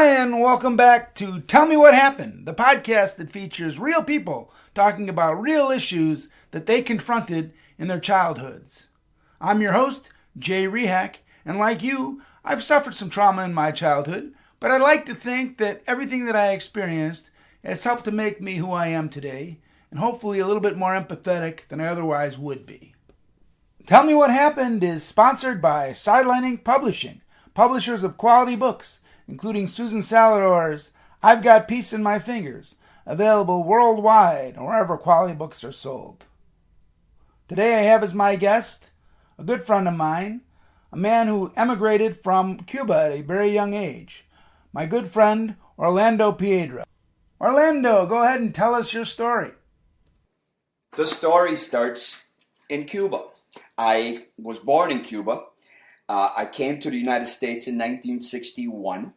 and welcome back to Tell Me What Happened, the podcast that features real people talking about real issues that they confronted in their childhoods. I'm your host, Jay Rehack, and like you, I've suffered some trauma in my childhood, but I like to think that everything that I experienced has helped to make me who I am today, and hopefully a little bit more empathetic than I otherwise would be. Tell Me What Happened is sponsored by Sidelining Publishing, publishers of quality books, including Susan Salidor's I've Got Peace in My Fingers, available worldwide and wherever quality books are sold. Today I have as my guest a good friend of mine, a man who emigrated from Cuba at a very young age, my good friend Orlando Piedra. Orlando, go ahead and tell us your story. The story starts in Cuba. I was born in Cuba. I came to the United States in 1961.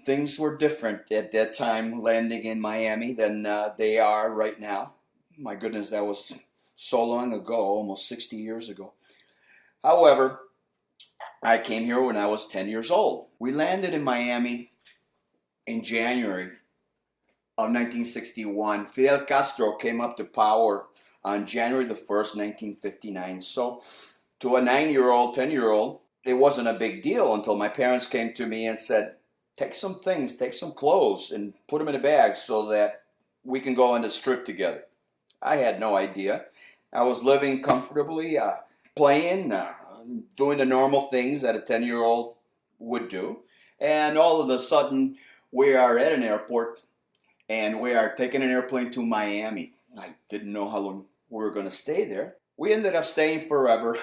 Things were different at that time landing in Miami than they are right now. My goodness, that was so long ago, almost 60 years ago. However, I came here when I was 10 years old. We landed in Miami in January of 1961. Fidel Castro came up to power on January the 1st, 1959. So to a 9-year-old, 10-year-old, it wasn't a big deal until my parents came to me and said, take some things, take some clothes and put them in a bag so that we can go on this trip together. I had no idea. I was living comfortably, playing, doing the normal things that a 10-year-old would do. And all of a sudden, we are at an airport and we are taking an airplane to Miami. I didn't know how long we were going to stay there. We ended up staying forever.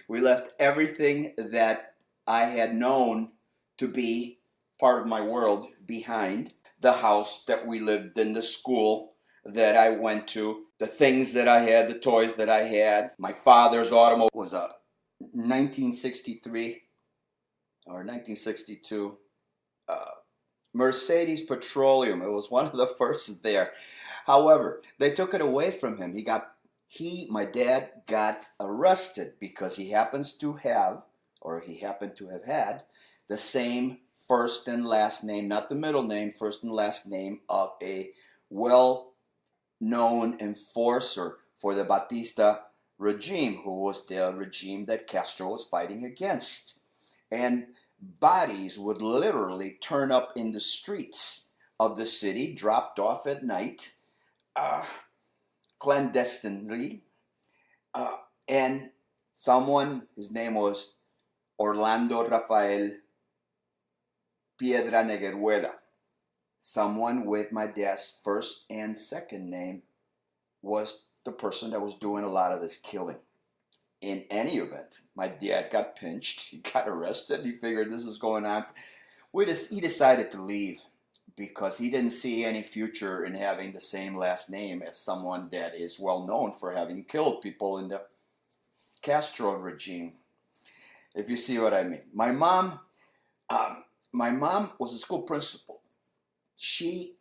We left everything that I had known to be part of my world behind. The house that we lived in, the school that I went to, the things that I had, the toys that I had. My father's automobile was a 1963 or 1962 Mercedes Petroleum. It was one of the first there. However, they took it away from him. My dad got arrested because he happened to have had the same first and last name, not the middle name, first and last name of a well-known enforcer for the Batista regime, who was the regime that Castro was fighting against. And bodies would literally turn up in the streets of the city, dropped off at night, clandestinely, and someone, his name was Orlando Rafael Piedra Negueruela. Someone with my dad's first and second name was the person that was doing a lot of this killing. In any event, my dad got pinched, he got arrested, he figured this is going on. He decided to leave because he didn't see any future in having the same last name as someone that is well known for having killed people in the Castro regime, if you see what I mean. My mom was a school principal. She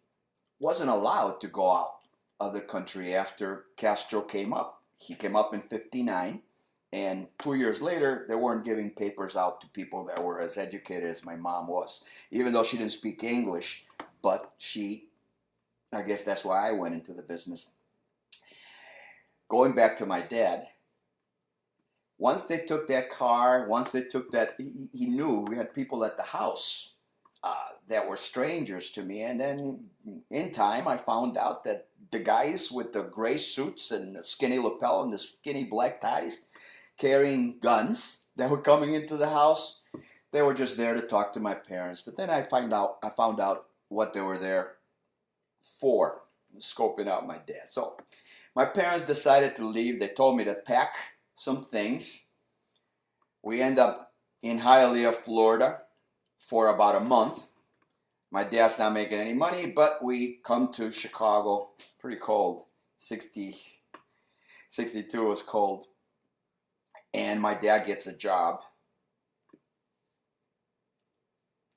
wasn't allowed to go out of the country after Castro came up. He came up in 1959, and 2 years later, they weren't giving papers out to people that were as educated as my mom was, even though she didn't speak English. But I guess that's why I went into the business. Going back to my dad, once they took that car, he knew we had people at the house that were strangers to me. And then in time, I found out that the guys with the gray suits and the skinny lapel and the skinny black ties carrying guns that were coming into the house, they were just there to talk to my parents. But then I found out what they were there for, scoping out my dad. So my parents decided to leave. They told me to pack some things. We end up in Hialeah, Florida for about a month. My dad's not making any money, but we come to Chicago. Pretty cold. 62 was cold. And my dad gets a job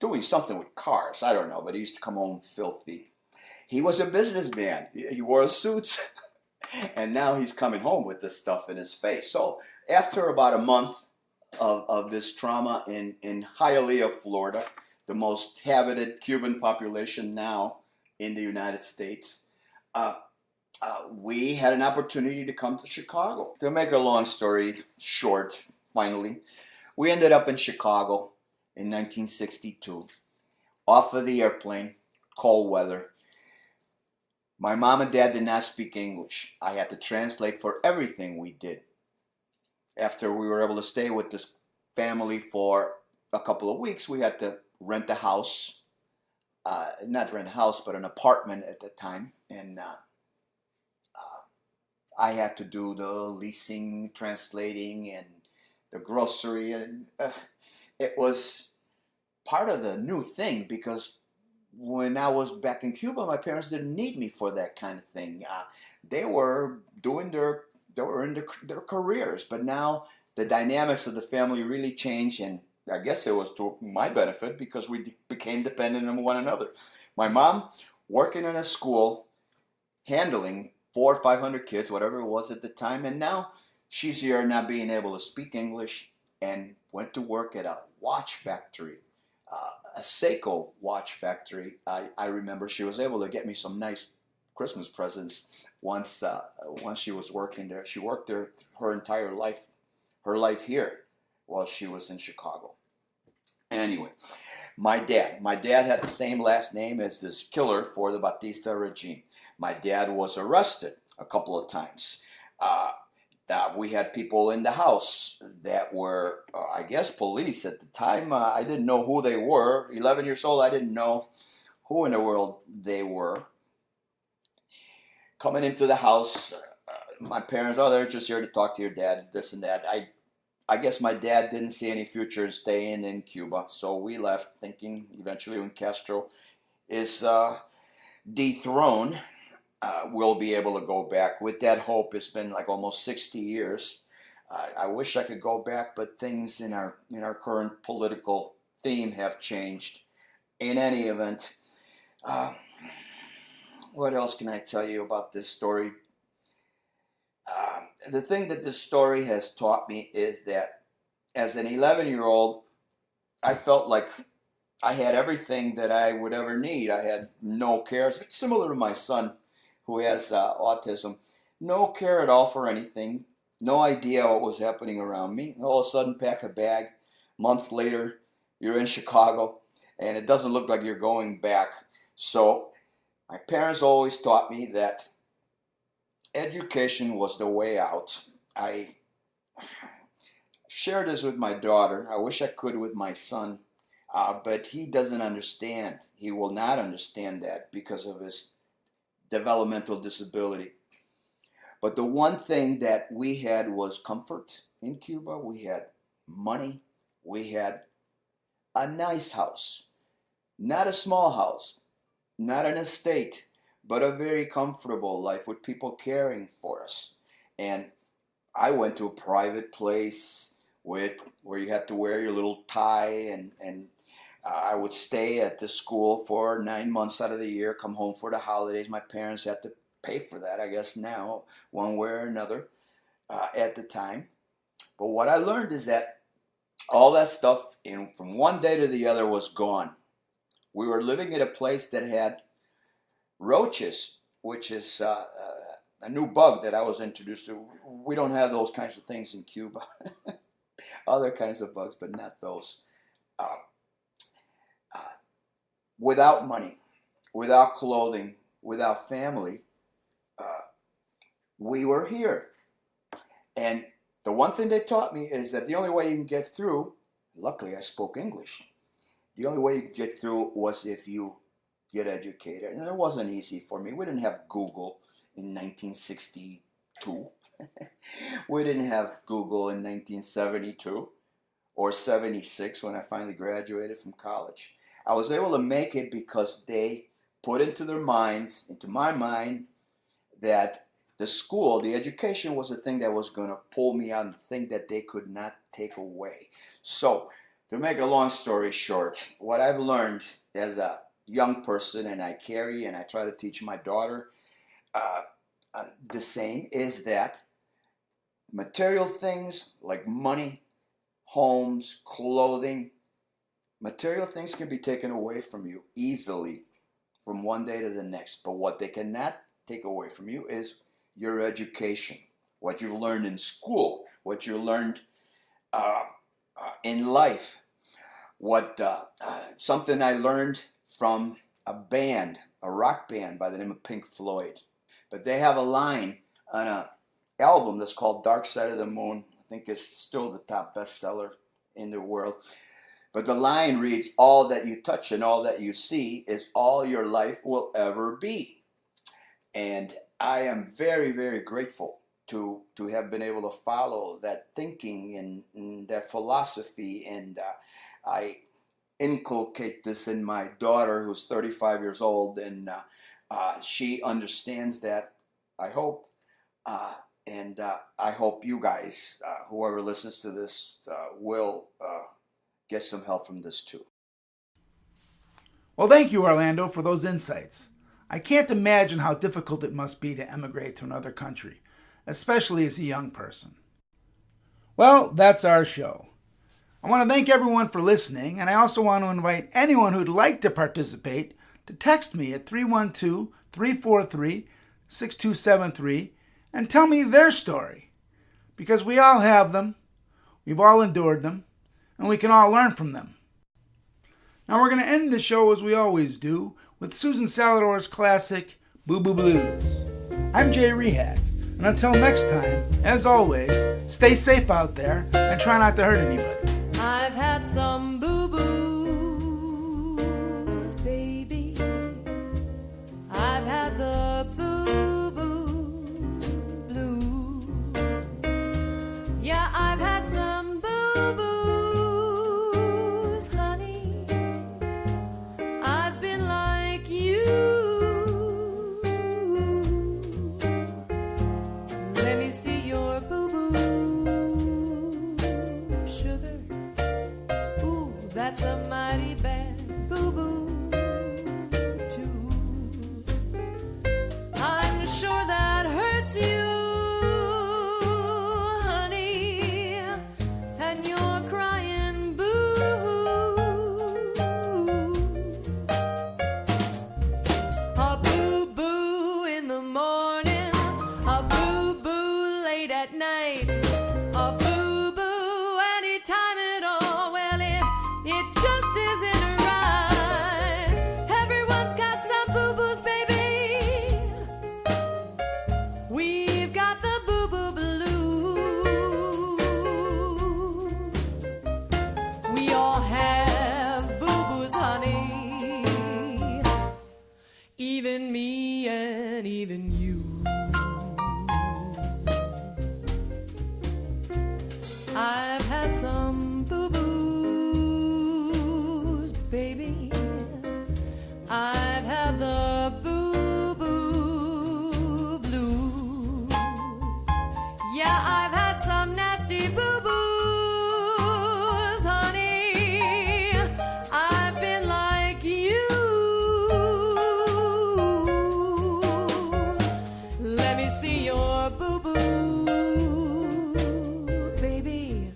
doing something with cars. I don't know, but he used to come home filthy. He was a businessman. He wore suits. And now he's coming home with this stuff in his face. So after about a month of this trauma in Hialeah, Florida, the most habited Cuban population now in the United States. We had an opportunity to come to Chicago. To make a long story short, finally, we ended up in Chicago in 1962, off of the airplane, cold weather. My mom and dad did not speak English. I had to translate for everything we did. After we were able to stay with this family for a couple of weeks, we had to rent a house. Not rent a house, but an apartment at the time. And I had to do the leasing, translating, and the grocery. And it was part of the new thing, because when I was back in Cuba, my parents didn't need me for that kind of thing. They were in their careers, but now the dynamics of the family really changed, and I guess it was to my benefit because we became dependent on one another. My mom working in a school, handling 400 or 500 kids, whatever it was at the time, and now she's here not being able to speak English, and went to work at a watch factory. A Seiko watch factory. I remember she was able to get me some nice Christmas presents once she was working there. She worked there her entire life, her life here, while she was in Chicago. Anyway, my dad had the same last name as this killer for the Batista regime. My dad was arrested a couple of times. We had people in the house that were, I guess, police at the time. I didn't know who they were. 11 years old, I didn't know who in the world they were. Coming into the house, my parents, they're just here to talk to your dad, this and that. I guess my dad didn't see any future in staying in Cuba, so we left, thinking eventually when Castro is dethroned, we'll be able to go back. With that hope, it's been like almost 60 years. I wish I could go back, but things in our current political theme have changed. In any event, what else can I tell you about this story? The thing that this story has taught me is that as an 11-year-old, I felt like I had everything that I would ever need. I had no cares, similar to my son who has autism. No care at all for anything. No idea what was happening around me. All of a sudden, pack a bag. A month later, you're in Chicago, and it doesn't look like you're going back. So my parents always taught me that education was the way out. I share this with my daughter. I wish I could with my son, but he doesn't understand. He will not understand that because of his developmental disability. But the one thing that we had was comfort in Cuba. We had money. We had a nice house. Not a small house. Not an estate, but a very comfortable life with people caring for us. And I went to a private place where you had to wear your little tie, and I would stay at the school for 9 months out of the year, come home for the holidays. My parents had to pay for that, I guess now, one way or another, at the time. But what I learned is that all that stuff from one day to the other was gone. We were living in a place that had roaches, which is a new bug that I was introduced to. We don't have those kinds of things in Cuba. Other kinds of bugs, but not those. Without money, without clothing, without family, we were here. And the one thing they taught me is that the only way you can get through, luckily I spoke English, the only way you can get through was if you get educated. And it wasn't easy for me. We didn't have Google in 1962. We didn't have Google in 1972 or 76 when I finally graduated from college. I was able to make it because they put into my mind, that the school, the education was the thing that was going to pull me out, and the thing that they could not take away. So, to make a long story short, what I've learned as a young person, and I carry and I try to teach my daughter the same, is that material things like money, homes, clothing, Material things can be taken away from you easily from one day to the next. But what they cannot take away from you is your education, what you learned in school, what you learned in life. Something I learned from a band, a rock band by the name of Pink Floyd. But they have a line on an album that's called Dark Side of the Moon. I think it's still the top bestseller in the world. But the line reads, all that you touch and all that you see is all your life will ever be. And I am very, very grateful to have been able to follow that thinking and that philosophy. And I inculcate this in my daughter, who's 35 years old, and she understands that, I hope. And I hope you guys, whoever listens to this, will get some help from this too. Well, thank you, Orlando, for those insights. I can't imagine how difficult it must be to emigrate to another country, especially as a young person. Well, that's our show. I want to thank everyone for listening, and I also want to invite anyone who'd like to participate to text me at 312-343-6273 and tell me their story, because we all have them, we've all endured them, and we can all learn from them. Now we're going to end the show as we always do with Susan Salidor's classic Boo Boo Blues. I'm Jay Rehak, and until next time, as always, stay safe out there and try not to hurt anybody. I've had some boo-boos, baby. I've had the boo-boo blues. Yeah, I've had some boo-boos, honey. I've been like you. Let me see your boo-boo, sugar. Ooh, that's a mighty bad boo-boo, too. I'm sure that hurts you, honey, and you're crying boo. A boo-boo in the morning, a boo-boo late at night, a boo-boo anytime at all. Well, it just isn't right. Everyone's got some boo-boos, baby. We've got the boo-boo blues. We all have boo-boos, honey. Even me and even you. I've had some boo-boos, baby. I've had the boo-boo blues. Yeah, I've had some nasty boo-boos, honey. I've been like you. Let me see your boo-boo, baby.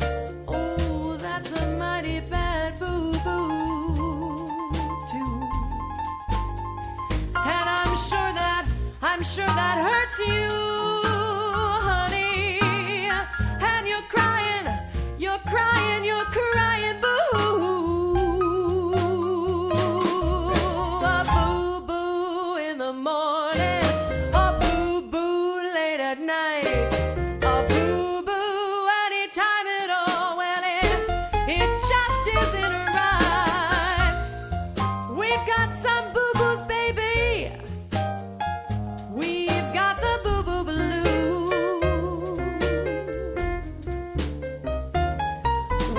Oh, that's a mighty bad boo-boo, too. And I'm sure that hurts you, honey. And you're crying, boo. A boo-boo in the morning, a boo-boo late at night, a boo-boo anytime at all. Well, it just isn't right. We've got some boo-boos, baby. We've got the boo-boo blues.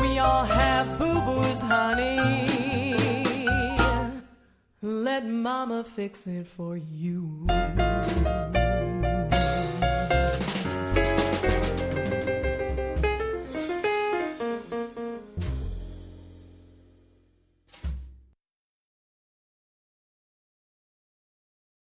We all have boo-boos, honey. Let mama fix it for you.